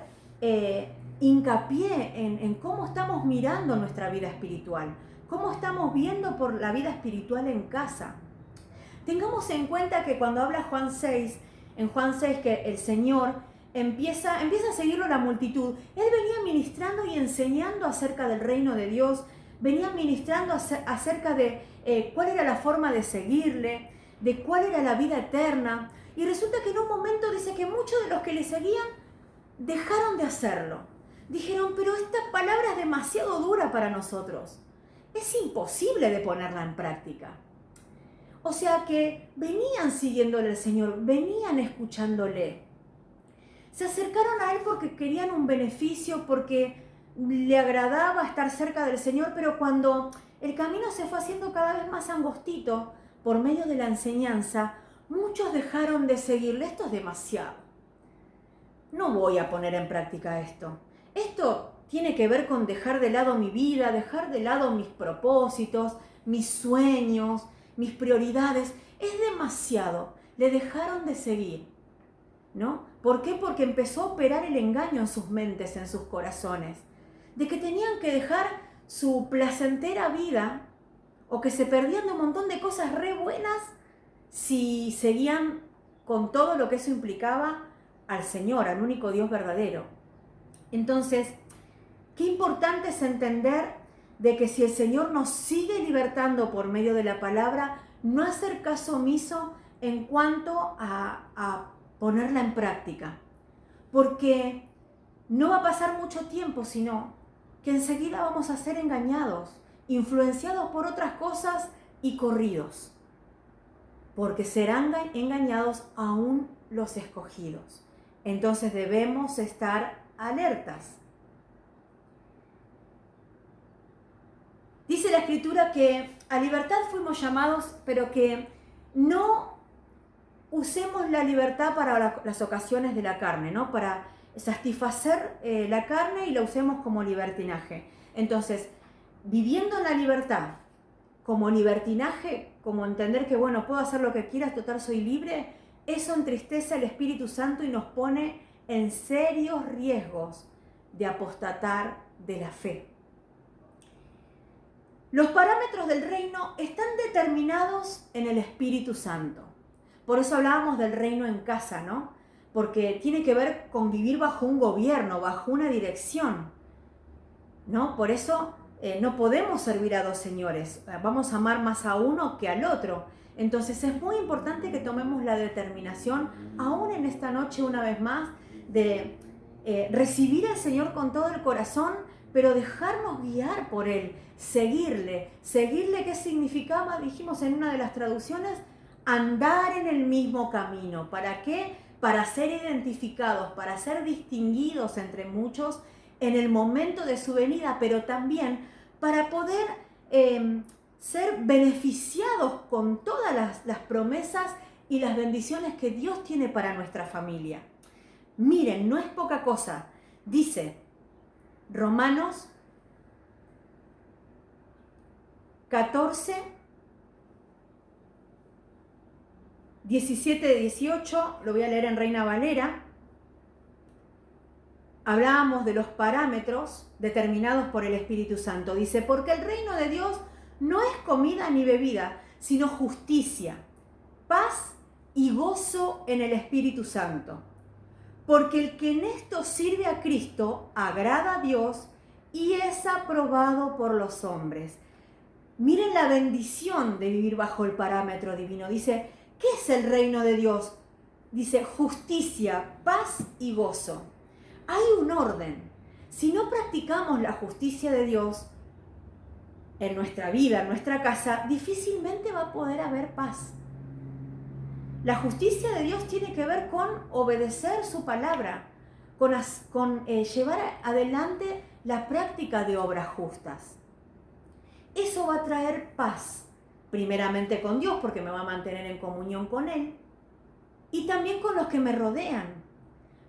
hincapié en cómo estamos mirando nuestra vida espiritual, cómo estamos viendo por la vida espiritual en casa. Tengamos en cuenta que cuando habla Juan 6, en Juan 6 que el Señor empieza a seguirlo la multitud, Él venía ministrando y enseñando acerca del reino de Dios, venía ministrando acerca de cuál era la forma de seguirle, de cuál era la vida eterna, y resulta que en un momento dice que muchos de los que le seguían dejaron de hacerlo. dijeron, pero esta palabra es demasiado dura para nosotros. Es imposible de ponerla en práctica. O sea que venían siguiéndole al Señor, venían escuchándole. Se acercaron a Él porque querían un beneficio, porque le agradaba estar cerca del Señor, pero cuando el camino se fue haciendo cada vez más angostito por medio de la enseñanza, muchos dejaron de seguirle. Esto es demasiado. No voy a poner en práctica esto. Esto tiene que ver con dejar de lado mi vida, dejar de lado mis propósitos, mis sueños, mis prioridades. Es demasiado. Le dejaron de seguir, ¿no? ¿Por qué? Porque empezó a operar el engaño en sus mentes, en sus corazones, de que tenían que dejar su placentera vida o que se perdían de un montón de cosas re buenas si seguían con todo lo que eso implicaba al Señor, al único Dios verdadero. Entonces, qué importante es entender de que si el Señor nos sigue libertando por medio de la palabra, no hacer caso omiso en cuanto a ponerla en práctica. Porque no va a pasar mucho tiempo, sino que enseguida vamos a ser engañados, influenciados por otras cosas y corridos. Porque serán engañados aún los escogidos. Entonces debemos estar alertas. Dice la Escritura que a libertad fuimos llamados, pero que no usemos la libertad para las ocasiones de la carne, ¿no? Para satisfacer la carne y la usemos como libertinaje. Entonces, viviendo en la libertad como libertinaje, como entender que, bueno, puedo hacer lo que quiera, total soy libre, eso entristece al Espíritu Santo y nos pone en serios riesgos de apostatar de la fe. Los parámetros del reino están determinados en el Espíritu Santo. Por eso hablábamos del reino en casa, ¿no? Porque tiene que ver con vivir bajo un gobierno, bajo una dirección, ¿no? Por eso no podemos servir a dos señores. Vamos a amar más a uno que al otro. Entonces es muy importante que tomemos la determinación, aún en esta noche una vez más, de recibir al Señor con todo el corazón, pero dejarnos guiar por Él, seguirle. Seguirle, ¿qué significaba? Dijimos en una de las traducciones, andar en el mismo camino. ¿Para qué? Para ser identificados, para ser distinguidos entre muchos en el momento de su venida, pero también para poder ser beneficiados con todas las promesas y las bendiciones que Dios tiene para nuestra familia. Miren, no es poca cosa. Dice Romanos 14, 17-18, lo voy a leer en Reina Valera. Hablábamos de los parámetros determinados por el Espíritu Santo. Dice, porque el reino de Dios no es comida ni bebida, sino justicia, paz y gozo en el Espíritu Santo. Porque el que en esto sirve a Cristo agrada a Dios y es aprobado por los hombres. Miren la bendición de vivir bajo el parámetro divino. Dice, ¿qué es el reino de Dios? Dice, justicia, paz y gozo. Hay un orden. Si no practicamos la justicia de Dios en nuestra vida, en nuestra casa, difícilmente va a poder haber paz. La justicia de Dios tiene que ver con obedecer su palabra, con llevar adelante la práctica de obras justas. Eso va a traer paz, primeramente con Dios, porque me va a mantener en comunión con Él, y también con los que me rodean.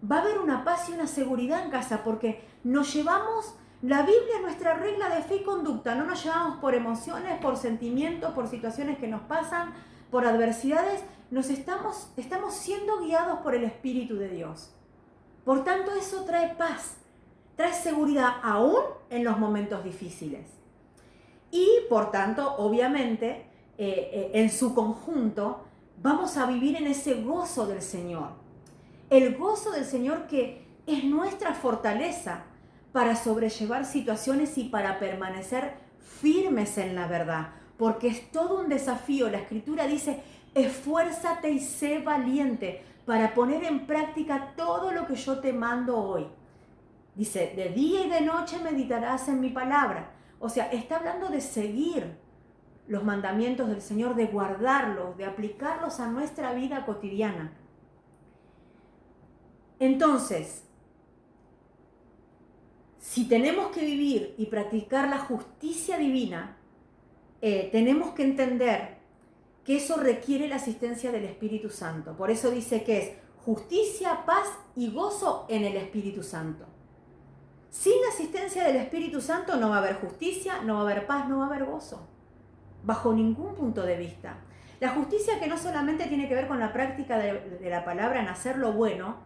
Va a haber una paz y una seguridad en casa, porque nos llevamos, la Biblia es nuestra regla de fe y conducta, no nos llevamos por emociones, por sentimientos, por situaciones que nos pasan, por adversidades, estamos siendo guiados por el Espíritu de Dios. Por tanto, eso trae paz, trae seguridad aún en los momentos difíciles. Y por tanto, obviamente, en su conjunto, vamos a vivir en ese gozo del Señor. El gozo del Señor que es nuestra fortaleza para sobrellevar situaciones y para permanecer firmes en la verdad. Porque es todo un desafío. La Escritura dice, esfuérzate y sé valiente para poner en práctica todo lo que yo te mando hoy. Dice, de día y de noche meditarás en mi palabra. O sea, está hablando de seguir los mandamientos del Señor, de guardarlos, de aplicarlos a nuestra vida cotidiana. Entonces, si tenemos que vivir y practicar la justicia divina, tenemos que entender que eso requiere la asistencia del Espíritu Santo. Por eso dice que es justicia, paz y gozo en el Espíritu Santo. Sin la asistencia del Espíritu Santo no va a haber justicia, no va a haber paz, no va a haber gozo, bajo ningún punto de vista. La justicia que no solamente tiene que ver con la práctica de la palabra en hacer lo bueno,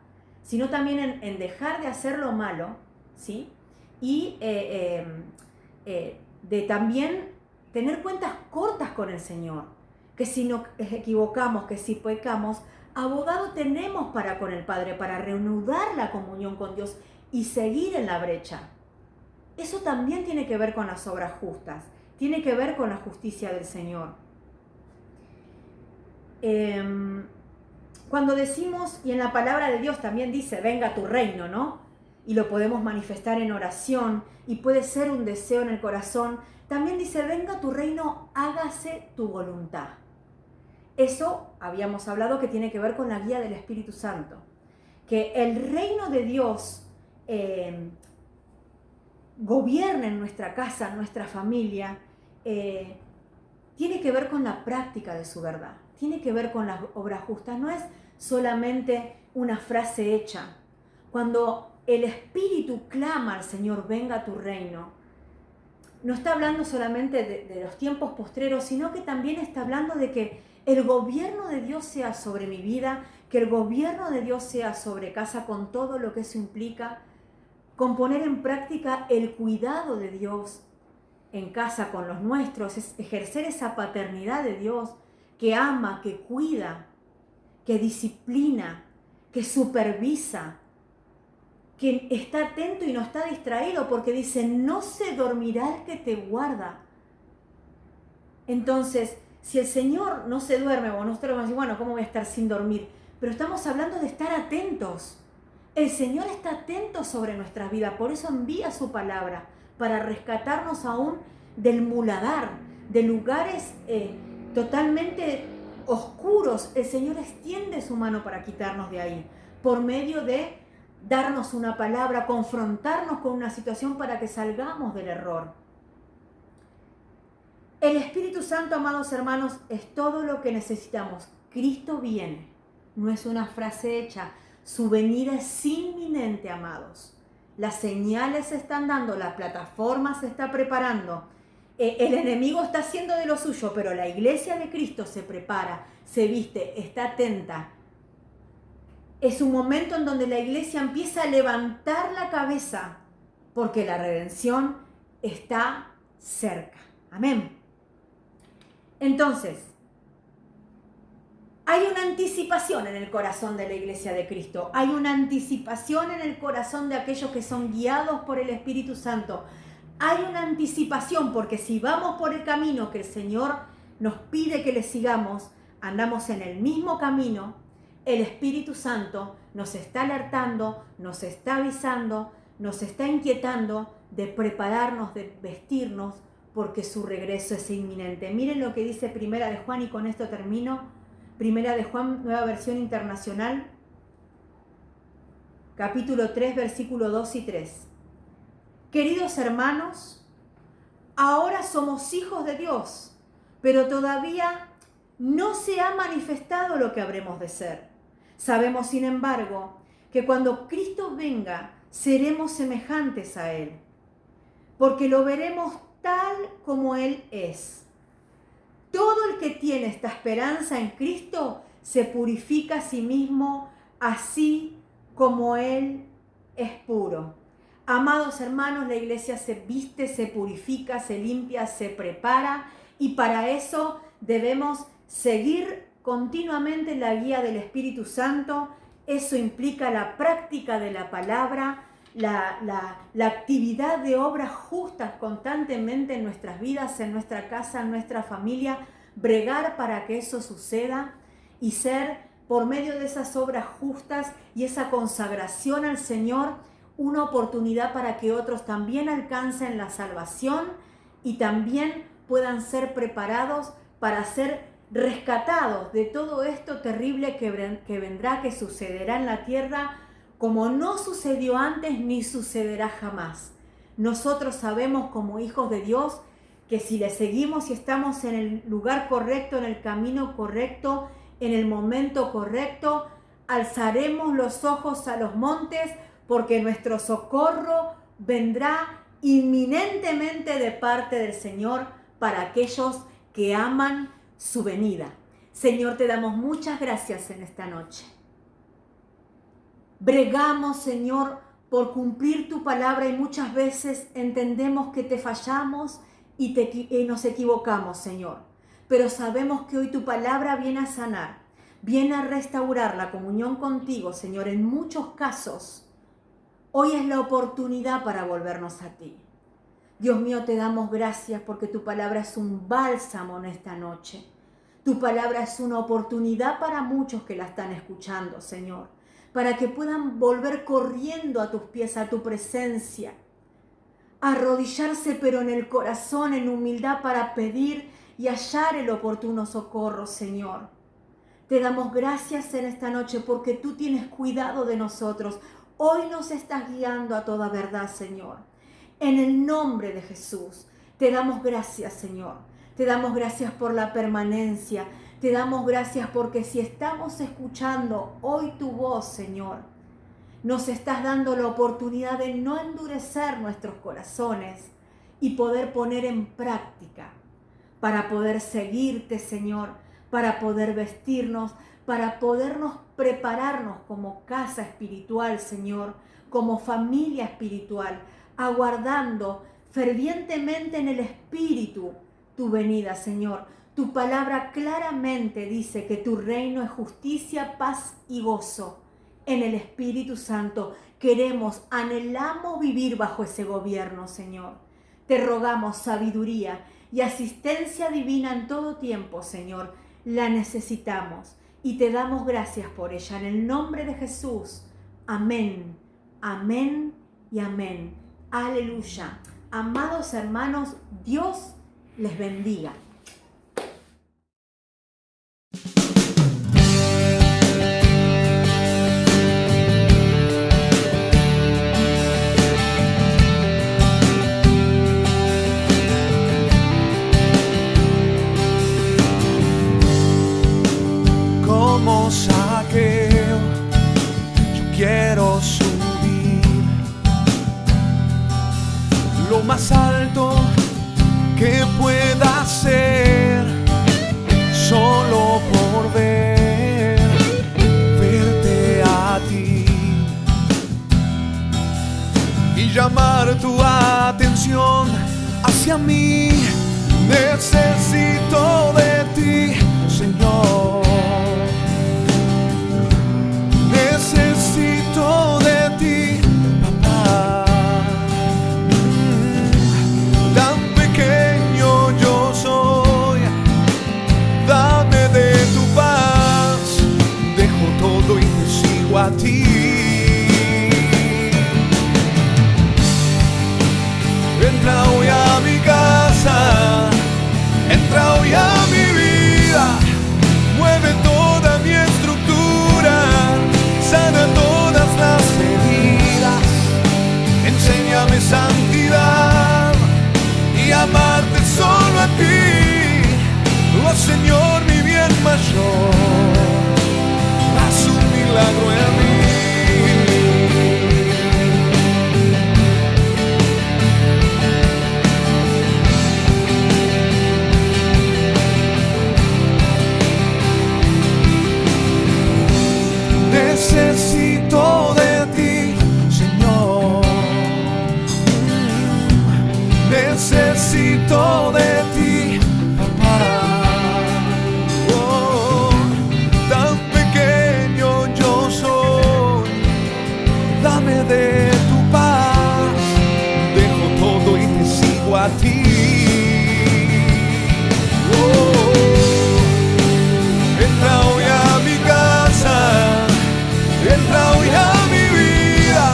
sino también en dejar de hacer lo malo, ¿sí? Y de también tener cuentas cortas con el Señor, que si nos equivocamos, que si pecamos, abogado tenemos para con el Padre, para reanudar la comunión con Dios y seguir en la brecha. Eso también tiene que ver con las obras justas, tiene que ver con la justicia del Señor. Cuando decimos, y en la palabra de Dios también dice, venga tu reino, ¿no? Y lo podemos manifestar en oración, y puede ser un deseo en el corazón. También dice, venga tu reino, hágase tu voluntad. Eso habíamos hablado que tiene que ver con la guía del Espíritu Santo. Que el reino de Dios gobierne en nuestra casa, en nuestra familia, tiene que ver con la práctica de su verdad, tiene que ver con las obras justas, no es solamente una frase hecha. Cuando el Espíritu clama al Señor, venga tu reino, no está hablando solamente de los tiempos postreros, sino que también está hablando de que el gobierno de Dios sea sobre mi vida, que el gobierno de Dios sea sobre casa con todo lo que eso implica, con poner en práctica el cuidado de Dios en casa con los nuestros, es ejercer esa paternidad de Dios que ama, que cuida, que disciplina, que supervisa, que está atento y no está distraído, porque dice, no se dormirá el que te guarda. Entonces, si el Señor no se duerme, o nosotros vamos a decir, bueno, ¿cómo voy a estar sin dormir? Pero estamos hablando de estar atentos. El Señor está atento sobre nuestras vidas, por eso envía su palabra, para rescatarnos aún del muladar, de lugares totalmente oscuros. El Señor extiende su mano para quitarnos de ahí, por medio de darnos una palabra, confrontarnos con una situación para que salgamos del error. El Espíritu Santo, amados hermanos, es todo lo que necesitamos. Cristo viene, no es una frase hecha. Su venida es inminente, amados. Las señales se están dando, la plataforma se está preparando. El enemigo está haciendo de lo suyo, pero la iglesia de Cristo se prepara, se viste, está atenta. Es un momento en donde la iglesia empieza a levantar la cabeza, porque la redención está cerca. Amén. Entonces, hay una anticipación en el corazón de la iglesia de Cristo. Hay una anticipación en el corazón de aquellos que son guiados por el Espíritu Santo. Hay una anticipación porque si vamos por el camino que el Señor nos pide que le sigamos, andamos en el mismo camino, el Espíritu Santo nos está alertando, nos está avisando, nos está inquietando de prepararnos, de vestirnos, porque su regreso es inminente. Miren lo que dice Primera de Juan, y con esto termino. Primera de Juan, Nueva Versión Internacional, capítulo 3, versículo 2 y 3. Queridos hermanos, ahora somos hijos de Dios, pero todavía no se ha manifestado lo que habremos de ser. Sabemos, sin embargo, que cuando Cristo venga, seremos semejantes a Él, porque lo veremos tal como Él es. Todo el que tiene esta esperanza en Cristo se purifica a sí mismo, así como Él es puro. Amados hermanos, la iglesia se viste, se purifica, se limpia, se prepara, y para eso debemos seguir continuamente la guía del Espíritu Santo. Eso implica la práctica de la palabra, la actividad de obras justas constantemente en nuestras vidas, en nuestra casa, en nuestra familia, bregar para que eso suceda y ser, por medio de esas obras justas y esa consagración al Señor, una oportunidad para que otros también alcancen la salvación y también puedan ser preparados para ser rescatados de todo esto terrible que vendrá, que sucederá en la tierra, como no sucedió antes ni sucederá jamás. Nosotros sabemos como hijos de Dios que si le seguimos y estamos en el lugar correcto, en el camino correcto, en el momento correcto, alzaremos los ojos a los montes porque nuestro socorro vendrá inminentemente de parte del Señor para aquellos que aman su venida. Señor, te damos muchas gracias en esta noche. Bregamos, Señor, por cumplir tu palabra y muchas veces entendemos que te fallamos y nos equivocamos, Señor. Pero sabemos que hoy tu palabra viene a sanar, viene a restaurar la comunión contigo, Señor, en muchos casos. Hoy es la oportunidad para volvernos a ti. Dios mío, te damos gracias porque tu palabra es un bálsamo en esta noche. Tu palabra es una oportunidad para muchos que la están escuchando, Señor, para que puedan volver corriendo a tus pies, a tu presencia, arrodillarse pero en el corazón, en humildad, para pedir y hallar el oportuno socorro, Señor. Te damos gracias en esta noche porque tú tienes cuidado de nosotros. Hoy nos estás guiando a toda verdad, Señor. En el nombre de Jesús, te damos gracias, Señor. Te damos gracias por la permanencia. Te damos gracias porque si estamos escuchando hoy tu voz, Señor, nos estás dando la oportunidad de no endurecer nuestros corazones y poder poner en práctica para poder seguirte, Señor, para poder vestirnos, para podernos prepararnos como casa espiritual, Señor, como familia espiritual, aguardando fervientemente en el Espíritu tu venida, Señor. Tu palabra claramente dice que tu reino es justicia, paz y gozo en el Espíritu Santo. Queremos, anhelamos vivir bajo ese gobierno, Señor. Te rogamos sabiduría y asistencia divina en todo tiempo, Señor. La necesitamos y te damos gracias por ella. En el nombre de Jesús. Amén, amén y amén. Aleluya. Amados hermanos, Dios les bendiga. Como Zaqueo, yo quiero subir lo más alto que pueda ser, solo por verte a ti y llamar tu atención hacia mí. Necesito de ti, Señor. Necesito de ti, papá. Tan pequeño yo soy, dame de tu paz. Dejo todo y te sigo a ti. Entra hoy a mi casa, entra hoy a mi vida, mueve toda mi estructura, sana todas las heridas, enséñame santidad y amarte solo a ti. Oh Señor, mi bien mayor, haz un milagro en mí. Necesito de ti, Señor. Necesito de ti, papá. Oh, tan pequeño yo soy, dame de tu paz. Dejo todo y te sigo a ti. Oh, entra hoy a mi casa, entra hoy a mi vida,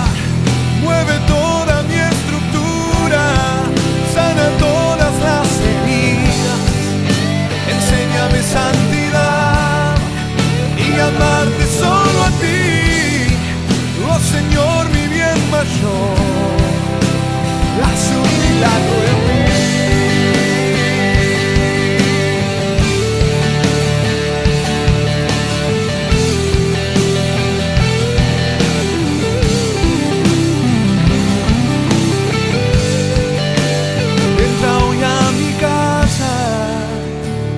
mayor. Haz un milagro en mí. Entra hoy a mi casa,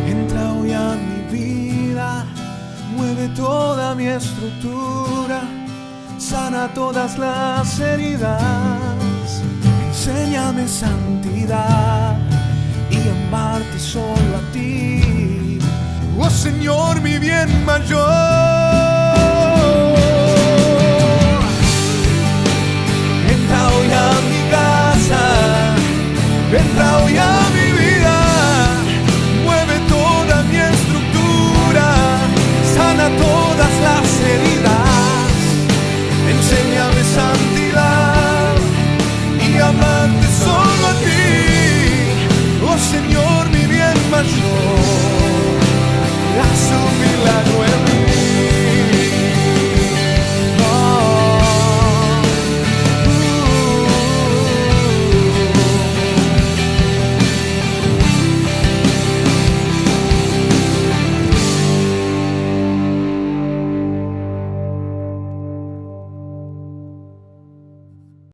entra hoy a mi vida, mueve toda mi estructura, sana todas las heridas, enséñame santidad y amarte solo a ti. Oh Señor, mi bien mayor.